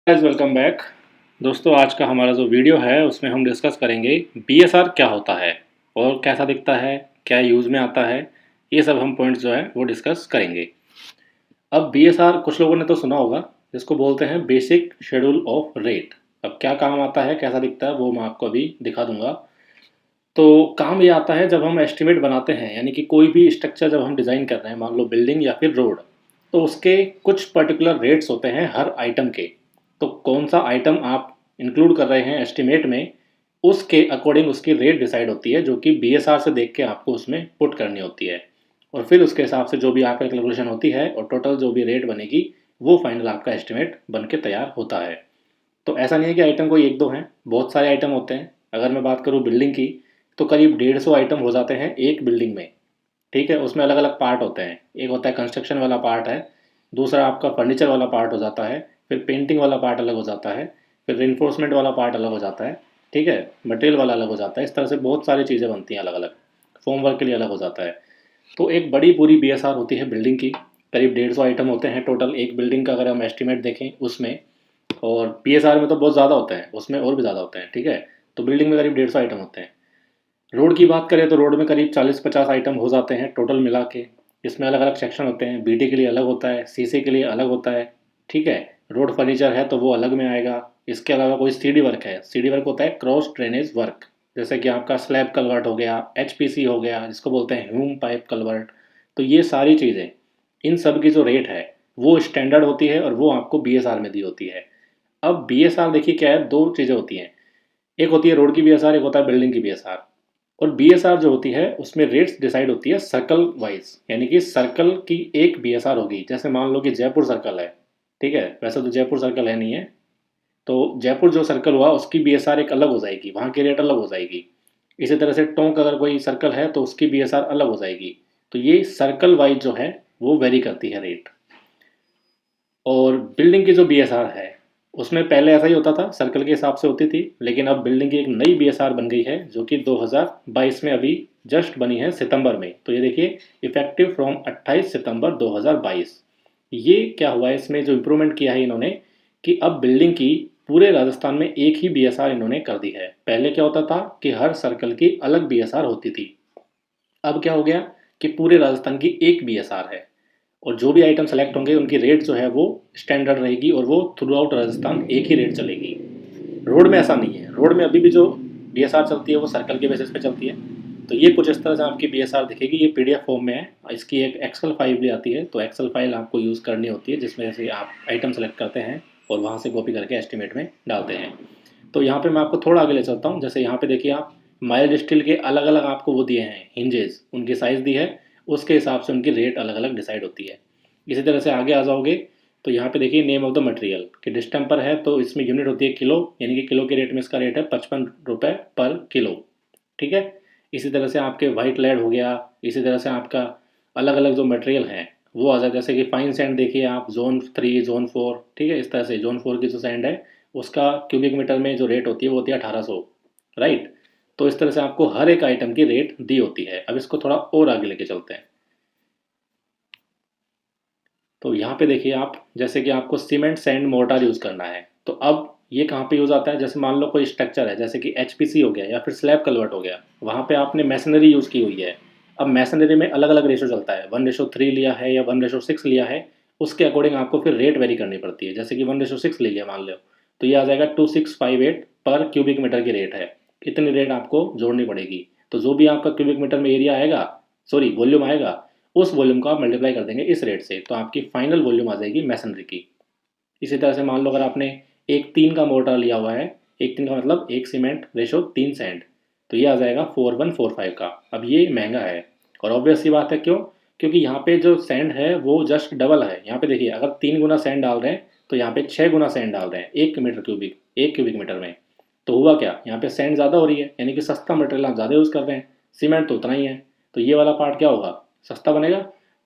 Guys welcome back. दोस्तों आज का हमारा जो वीडियो है उसमें हम डिस्कस करेंगे बीएसआर क्या होता है और कैसा दिखता है, क्या यूज़ में आता है। ये सब हम पॉइंट्स जो है वो डिस्कस करेंगे। अब बीएसआर कुछ लोगों ने तो सुना होगा, जिसको बोलते हैं बेसिक शेड्यूल ऑफ रेट। अब क्या काम आता है, कैसा दिखता है, वो मैं आपको अभी दिखा दूंगा। तो काम ये आता है जब हम एस्टिमेट बनाते हैं, यानी कि कोई भी स्ट्रक्चर जब हम डिज़ाइन कर रहे हैं, मान लो बिल्डिंग या फिर रोड, तो उसके कुछ पर्टिकुलर रेट्स होते हैं हर आइटम के। तो कौन सा आइटम आप इंक्लूड कर रहे हैं एस्टिमेट में, उसके अकॉर्डिंग उसकी रेट डिसाइड होती है, जो कि बीएसआर से देख के आपको उसमें पुट करनी होती है। और फिर उसके हिसाब से जो भी आपका कैलकुलेशन होती है और टोटल जो भी रेट बनेगी, वो फाइनल आपका एस्टिमेट बन के तैयार होता है। तो ऐसा नहीं है कि आइटम कोई एक दो हैं, बहुत सारे आइटम होते हैं। अगर मैं बात करूँ बिल्डिंग की, तो करीब 150 आइटम हो जाते हैं एक बिल्डिंग में। ठीक है, उसमें अलग अलग पार्ट होते हैं। एक होता है कंस्ट्रक्शन वाला पार्ट है, दूसरा आपका फर्नीचर वाला पार्ट हो जाता है, फिर पेंटिंग वाला पार्ट अलग हो जाता है, फिर रेनफोर्समेंट वाला पार्ट अलग हो जाता है। ठीक है, मटेरियल वाला अलग हो जाता है। इस तरह से बहुत सारी चीज़ें बनती हैं अलग अलग। फॉर्म वर्क के लिए अलग हो जाता है। तो एक बड़ी पूरी बीएसआर होती है बिल्डिंग की। करीब 150 आइटम होते हैं टोटल एक बिल्डिंग का, अगर हम एस्टिमेट देखें उसमें। और पीएसआर में तो बहुत ज़्यादा होते हैं, उसमें और भी ज़्यादा होते हैं। ठीक है, तो बिल्डिंग में करीब 150 आइटम होते हैं। रोड की बात करें तो रोड में करीब 40-50 आइटम हो जाते हैं टोटल मिला के। इसमें अलग अलग सेक्शन होते हैं, बीटी के लिए अलग होता है, सीसी के लिए अलग होता है। ठीक है, रोड फर्नीचर है तो वो अलग में आएगा। इसके अलावा कोई सीडी वर्क है, सीडी वर्क होता है क्रॉस ड्रेनेज वर्क, जैसे कि आपका स्लैब कलवर्ट हो गया, एचपीसी हो गया, जिसको बोलते हैं ह्यूम पाइप कलवर्ट। तो ये सारी चीज़ें, इन सब की जो रेट है वो स्टैंडर्ड होती है और वो आपको बीएसआर में दी होती है। अब बीएसआर देखिए क्या है, दो चीज़ें होती हैं। एक होती है रोड की बीएसआर, एक होता है बिल्डिंग की बीएसआर। और बीएसआर जो होती है उसमें रेट्स डिसाइड होती है सर्कल वाइज, यानी कि सर्कल की एक बीएसआर होगी। जैसे मान लो कि जयपुर सर्कल है। ठीक है, वैसे तो जयपुर सर्कल है नहीं है, तो जयपुर जो सर्कल हुआ उसकी बीएसआर एक अलग हो जाएगी, वहाँ की रेट अलग हो जाएगी। इसी तरह से टोंक अगर कोई सर्कल है तो उसकी बीएसआर अलग हो जाएगी। तो ये सर्कल वाइज जो है वो वेरी करती है रेट। और बिल्डिंग की जो बीएसआर है, उसमें पहले ऐसा ही होता था, सर्कल के हिसाब से होती थी, लेकिन अब बिल्डिंग की एक नई बीएसआर बन गई है, जो कि 2022 में अभी जस्ट बनी है सितंबर में। तो ये देखिए, इफेक्टिव फ्रॉम 28 सितंबर 2022। ये क्या हुआ है, इसमें जो इम्प्रूवमेंट किया है इन्होंने, कि अब बिल्डिंग की पूरे राजस्थान में एक ही बीएसआर इन्होंने कर दी है। पहले क्या होता था कि हर सर्कल की अलग बीएसआर होती थी। अब क्या हो गया कि पूरे राजस्थान की एक बीएसआर है। और जो भी आइटम सेलेक्ट होंगे उनकी रेट जो है वो स्टैंडर्ड रहेगी और वो थ्रू आउट राजस्थान एक ही रेट चलेगी। रोड में ऐसा नहीं है, रोड में अभी भी जो बीएसआर चलती है वो सर्कल के बेसिस पे चलती है। तो ये कुछ इस तरह से आपकी बीएसआर दिखेगी। ये पीडीएफ फॉर्म में है, इसकी एक एक्सेल फाइल भी आती है, तो एक्सेल फाइल आपको यूज़ करनी होती है, जिसमें से आप आइटम सेलेक्ट करते हैं और वहाँ से कॉपी करके एस्टिमेट में डालते हैं। तो यहाँ पे मैं आपको थोड़ा आगे ले चलता हूँ। जैसे यहाँ पे देखिए आप, माइल्ड स्टील के अलग अलग आपको वो दिए हैं हिंजेस, उनकी साइज़ दी है, उसके हिसाब से उनकी रेट अलग अलग डिसाइड होती है। इसी तरह से आगे आ जाओगे तो यहाँ पे देखिए नेम ऑफ द मटेरियल कि डिस्टेम्पर है, तो इसमें यूनिट होती है किलो, यानी कि किलो के रेट में इसका रेट है 55 रुपये पर किलो। ठीक है, इसी तरह से आपके वाइट लेड हो गया। इसी तरह से आपका अलग अलग जो मटेरियल है वो आ जाए, जैसे कि फाइन सैंड देखिए आप, जोन 3 जोन 4। ठीक है, इस तरह से जोन 4 की जो सैंड है उसका क्यूबिक मीटर में जो रेट होती है वो होती है 1800। राइट, तो इस तरह से आपको हर एक आइटम की रेट दी होती है। अब इसको थोड़ा और आगे लेके चलते हैं। तो यहाँ पे देखिए आप, जैसे कि आपको सीमेंट सैंड मोर्टार यूज़ करना है, तो अब ये कहाँ पे यूज़ आता है। जैसे मान लो कोई स्ट्रक्चर है, जैसे कि एचपीसी हो गया या फिर स्लैब कन्वर्ट हो गया, वहाँ पे आपने मैसनरी यूज़ की हुई है। अब मैसनरी में अलग अलग रेशो चलता है, 1:3 लिया है या 1:6 लिया है, उसके अकॉर्डिंग आपको फिर रेट वेरी करनी पड़ती है। जैसे कि 1:6 ले लिया मान लो, तो ये आ जाएगा 2658 पर क्यूबिक मीटर की रेट है। इतनी रेट आपको जोड़नी पड़ेगी। तो जो भी आपका क्यूबिक मीटर में एरिया आएगा, सॉरी वॉल्यूम आएगा, उस वॉल्यूम को आप मल्टीप्लाई कर देंगे इस रेट से, तो आपकी फाइनल वॉल्यूम आ जाएगी मैसनरी की। इसी तरह से मान लो अगर आपने 1:3 का मोर्टार लिया हुआ है, 1:3 का मतलब 1 सीमेंट रेशो 3 सैंड, तो ये आ जाएगा 4145 का। अब ये महंगा है, और ऑब्वियस सी बात है, क्यों? क्योंकि यहाँ पे जो सैंड है वो जस्ट डबल है। यहाँ पे देखिए, अगर 3 गुना सैंड डाल रहे हैं तो यहाँ पे 6 गुना सैंड डाल रहे हैं 1 क्यूबिक मीटर में। तो हुआ क्या, यहाँ पे सैंड ज़्यादा हो रही है, यानी कि सस्ता मटेरियल आप ज़्यादा यूज़ कर रहे हैं। सीमेंट तो उतना ही है, तो ये वाला पार्ट क्या होगा, सस्ता बनेगा।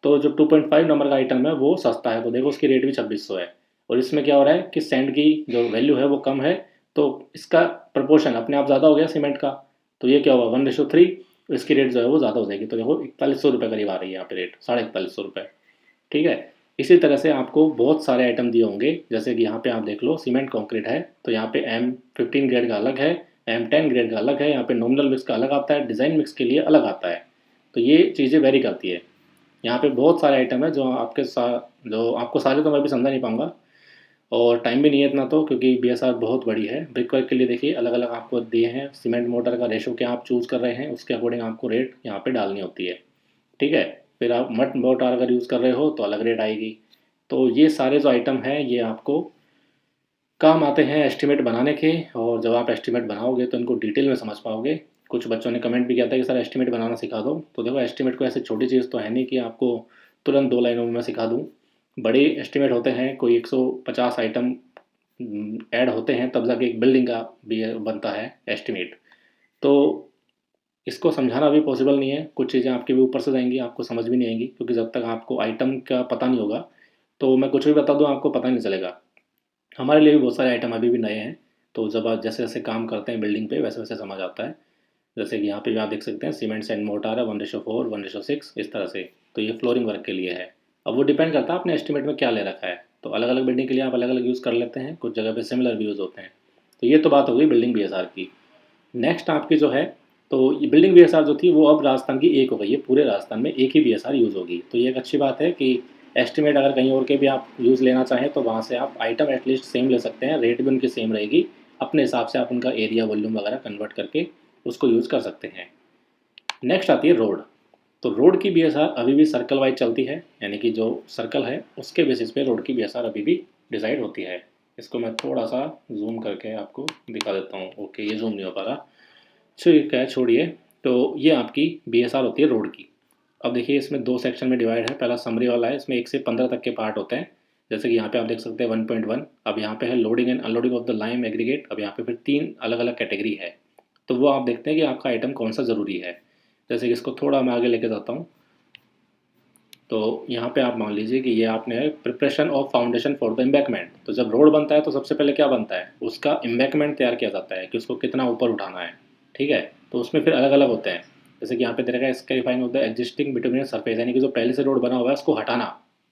तो जो 2.5 नंबर का आइटम है वो सस्ता है, तो देखो उसकी रेट भी 2600 है। और इसमें क्या हो रहा है कि सैंड की जो वैल्यू है वो कम है, तो इसका प्रपोर्शन अपने आप ज़्यादा हो गया सीमेंट का। तो ये क्या होगा 1:3, इसकी रेट जो है वो ज़्यादा हो जाएगी। तो देखो 4100 रुपये करीब आ रही है यहाँ पे रेट, 4150 रुपये। ठीक है, इसी तरह से आपको बहुत सारे आइटम दिए होंगे, जैसे कि यहाँ पे आप देख लो सीमेंट कंक्रीट है, तो यहाँ पे M15 ग्रेड का अलग है, M10 ग्रेड का अलग है, यहाँ पे नॉमिनल मिक्स का अलग आता है, डिज़ाइन मिक्स के लिए अलग आता है। तो ये चीज़ें वेरी करती है। यहाँ पे बहुत सारे आइटम है जो आपको सारे तो मैं भी समझा नहीं पाऊंगा, और टाइम भी नहीं है इतना, तो क्योंकि BSR बहुत बड़ी है। ब्रिक वर्क के लिए देखिए अलग अलग आपको दिए हैं, सीमेंट मोटर का रेशो क्या आप चूज़ कर रहे हैं उसके अकॉर्डिंग आपको रेट यहाँ पे डालनी होती है। ठीक है। फिर आप मट मोटर अगर यूज़ कर रहे हो तो अलग रेट आएगी। तो ये सारे जो आइटम हैं ये आपको काम आते हैं एस्टिमेट बनाने के, और जब आप एस्टिमेट बनाओगे तो इनको डिटेल में समझ पाओगे। कुछ बच्चों ने कमेंट भी किया था कि सर एस्टिमेट बनाना सिखा दो, तो देखो एस्टिमेट को ऐसे छोटी चीज़ तो है नहीं कि आपको तुरंत 2 लाइनों में मैं सिखा दूँ। बड़े एस्टिमेट होते हैं, कोई 150 आइटम ऐड होते हैं तब जाके एक बिल्डिंग का भी बनता है एस्टिमेट। तो इसको समझाना भी पॉसिबल नहीं है, कुछ चीज़ें आपके भी ऊपर से जाएंगी, आपको समझ भी नहीं आएंगी, क्योंकि जब तक आपको आइटम का पता नहीं होगा तो मैं कुछ भी बता दूँ आपको पता नहीं चलेगा। हमारे लिए भी बहुत सारे आइटम अभी भी नए हैं, तो जब आप जैसे जैसे काम करते हैं बिल्डिंग पे वैसे वैसे समझ आता है। जैसे कि यहाँ पे भी आप देख सकते हैं सीमेंट एंड मोर्टार है 1:4 1:6 इस तरह से। तो ये फ्लोरिंग वर्क के लिए है। अब वो डिपेंड करता है आपने एस्टिमेट में क्या ले रखा है, तो अलग अलग बिल्डिंग के लिए आप अलग अलग यूज़ कर लेते हैं, कुछ जगह पे सिमिलर भी यूज़ होते हैं। तो ये तो बात हो गई बिल्डिंग BSR की। नेक्स्ट आपकी जो है, तो ये बिल्डिंग BSR जो थी वो अब राजस्थान की एक हो गई है, पूरे राजस्थान में एक ही BSR यूज़ होगी। तो ये एक अच्छी बात है कि एस्टिमेट अगर कहीं और के भी आप यूज़ लेना चाहें तो वहाँ से आप आइटम एटलीस्ट सेम ले सकते हैं, रेट भी उनकी सेम रहेगी। अपने हिसाब से आप उनका एरिया वॉल्यूम वगैरह कन्वर्ट करके उसको यूज़ कर सकते हैं। नेक्स्ट आती है रोड। तो रोड की BSR अभी भी सर्कल वाइज चलती है, यानी कि जो सर्कल है उसके बेसिस पे रोड की BSR अभी भी डिसाइड होती है। इसको मैं थोड़ा सा जूम करके आपको दिखा देता हूँ। ओके, ये जूम नहीं हो पा रहा, ठीक है छोड़िए। तो ये आपकी BSR होती है रोड की। अब देखिए इसमें 2 सेक्शन में डिवाइड है। पहला समरी वाला है, इसमें 1 से 15 तक के पार्ट होते हैं। जैसे कि यहाँ पे आप देख सकते हैं 1.1। अब यहाँ पे है loading and unloading of the lime aggregate. अब यहाँ पे फिर 3 अलग अलग कैटेगरी है। तो वो आप देखते हैं कि आपका आइटम कौन सा ज़रूरी है। जैसे कि इसको थोड़ा मैं आगे लेके जाता हूँ। तो यहाँ पे आप मान लीजिए कि ये आपने preparation of foundation for the embankment. तो जब रोड बनता है तो सबसे पहले क्या बनता है, उसका एम्बैकमेंट तैयार किया जाता है कि उसको कितना ऊपर उठाना है। ठीक है। तो उसमें फिर अलग अलग होते हैं। जैसे कि यहाँ पे देखा scarifying of the existing bituminous surface, यानी कि जो पहले से रोड बना हुआ है उसको हटाना।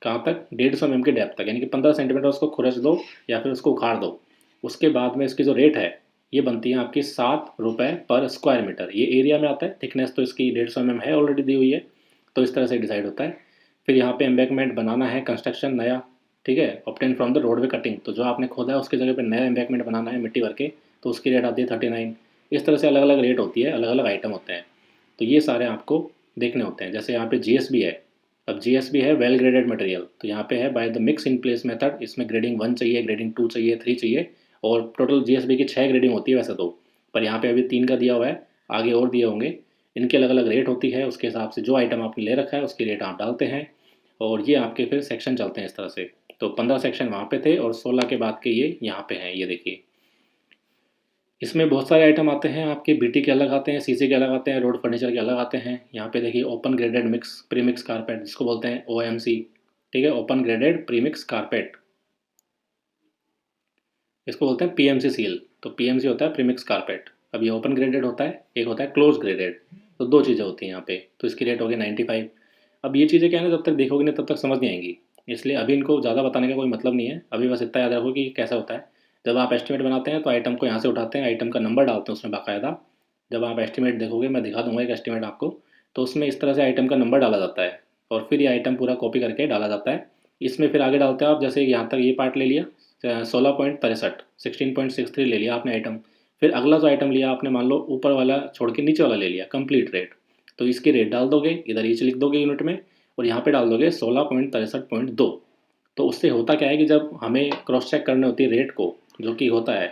कहाँ तक, 150 mm की डेप्थ तक, यानी कि 15 सेंटीमीटर उसको खुरच दो या फिर उसको उखाड़ दो। उसके बाद में इसकी जो रेट है ये बनती है आपकी ₹7 पर स्क्वायर मीटर। ये एरिया में आता है, थिकनेस तो इसकी 150 mm है ऑलरेडी दी हुई है। तो इस तरह से डिसाइड होता है। फिर यहाँ पे एम्बैकमेंट बनाना है, कंस्ट्रक्शन नया। ठीक है। Obtain from the roadway cutting, तो जो आपने खोदा है उसकी जगह पे नया एम्बैकमेंट बनाना है मिट्टी भर के, तो उसकी रेट आती है 39। इस तरह से अलग अलग रेट होती है, अलग अलग आइटम होते हैं। तो ये सारे आपको देखने होते हैं। जैसे यहाँ पे GSB है। अब GSB है वेल ग्रेडेड मटेरियल। तो यहाँ पे है by the mix in place method. इसमें ग्रेडिंग 1 चाहिए, ग्रेडिंग 2 चाहिए, 3 चाहिए, और टोटल GSB की 6 ग्रेडिंग होती है वैसे तो, पर यहाँ पे अभी 3 का दिया हुआ है, आगे और दिए होंगे। इनकी अलग अलग रेट होती है, उसके हिसाब से जो आइटम आपने ले रखा है उसकी रेट आप डालते हैं। और ये आपके फिर सेक्शन चलते हैं इस तरह से। तो 15 सेक्शन वहाँ पे थे और 16 के बाद के ये यहाँ पे हैं, ये देखिए। इसमें बहुत सारे आइटम आते हैं आपके, BT के अलग आते हैं, CC के अलग आते हैं, रोड फर्नीचर के अलग आते हैं। यहाँ पे देखिए open graded mix premix carpet, जिसको बोलते हैं OMC। ठीक है, ओपन ग्रेडेड प्रीमिक्स कारपेट, इसको बोलते हैं PMC सील। तो PMC होता है प्रीमिक्स कारपेट। अब ये ओपन ग्रेडेड होता है, एक होता है क्लोज ग्रेडेड। तो 2 चीज़ें होती हैं यहाँ पे। तो इसकी रेट होगी 95। अब ये चीज़ें क्या है ना, जब तक देखोगे नहीं तब तक समझ नहीं आएंगी, इसलिए अभी इनको ज़्यादा बताने का कोई मतलब नहीं है। अभी बस इतना याद रखो कि कैसा होता है। जब आप एस्टिमेट बनाते हैं तो आइटम को यहाँ से उठाते हैं, आइटम का नंबर डालते हैं उसमें बाकायदा। जब आप एस्टिमेट देखोगे, मैं दिखा दूंगा एक एस्टिमेट आपको, तो उसमें इस तरह से आइटम का नंबर डाला जाता है, और फिर ये आइटम पूरा कॉपी करके डाला जाता है। इसमें फिर आगे डालते हैं आप, जैसे यहाँ तक ये पार्ट ले लिया 16.63 16.63 ले लिया आपने आइटम। फिर अगला जो आइटम लिया आपने, मान लो ऊपर वाला छोड़ के नीचे वाला ले लिया कंप्लीट रेट, तो इसकी रेट डाल दोगे, इधर ईच लिख दोगे यूनिट में, और यहाँ पे डाल दोगे 16.63.2। तो उससे होता क्या है कि जब हमें क्रॉस चेक करने होती है रेट को, जो कि होता है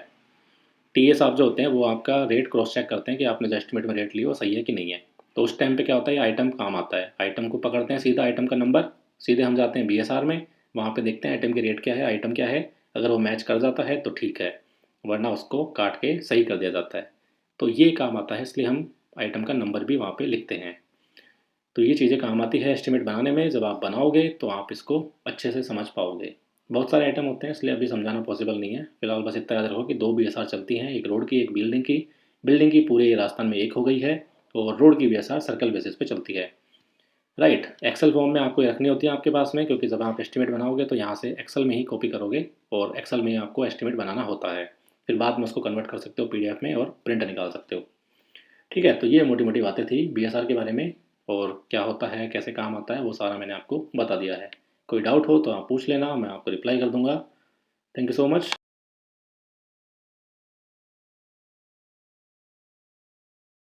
TA साहब जो होते हैं वो आपका रेट क्रॉस चेक करते हैं कि आपने जो एस्टिमेट में रेट लिया वो सही है कि नहीं है। तो उस टाइम पे क्या होता है, आइटम काम आता है। आइटम को पकड़ते हैं सीधा, आइटम का नंबर, सीधे हम जाते हैं BSR में, वहाँ पे देखते हैं आइटम की रेट क्या है, आइटम क्या है। अगर वो मैच कर जाता है तो ठीक है, वरना उसको काट के सही कर दिया जाता है। तो ये काम आता है, इसलिए हम आइटम का नंबर भी वहाँ पे लिखते हैं। तो ये चीज़ें काम आती है एस्टिमेट बनाने में। जब आप बनाओगे तो आप इसको अच्छे से समझ पाओगे। बहुत सारे आइटम होते हैं इसलिए अभी समझाना पॉसिबल नहीं है। फिलहाल बस इतना याद रखो कि 2 BSR चलती हैं, एक रोड की एक बिल्डिंग की। बिल्डिंग की पूरे राजस्थान में एक हो गई है, और रोड की BSR सर्कल बेसिस पे चलती है। राइट। एक्सेल फॉर्म में आपको ये रखनी होती है आपके पास में, क्योंकि जब आप एस्टिमेट बनाओगे तो यहाँ से एक्सेल में ही कॉपी करोगे और एक्सेल में ही आपको एस्टिमेट बनाना होता है। फिर बाद में उसको कन्वर्ट कर सकते हो पीडीएफ में और प्रिंट निकाल सकते हो। ठीक है, तो ये मोटी मोटी बातें थी बीएसआर के बारे में, और क्या होता है, कैसे काम आता है, वो सारा मैंने आपको बता दिया है। कोई डाउट हो तो आप पूछ लेना, मैं आपको रिप्लाई कर दूंगा। Thank you so much.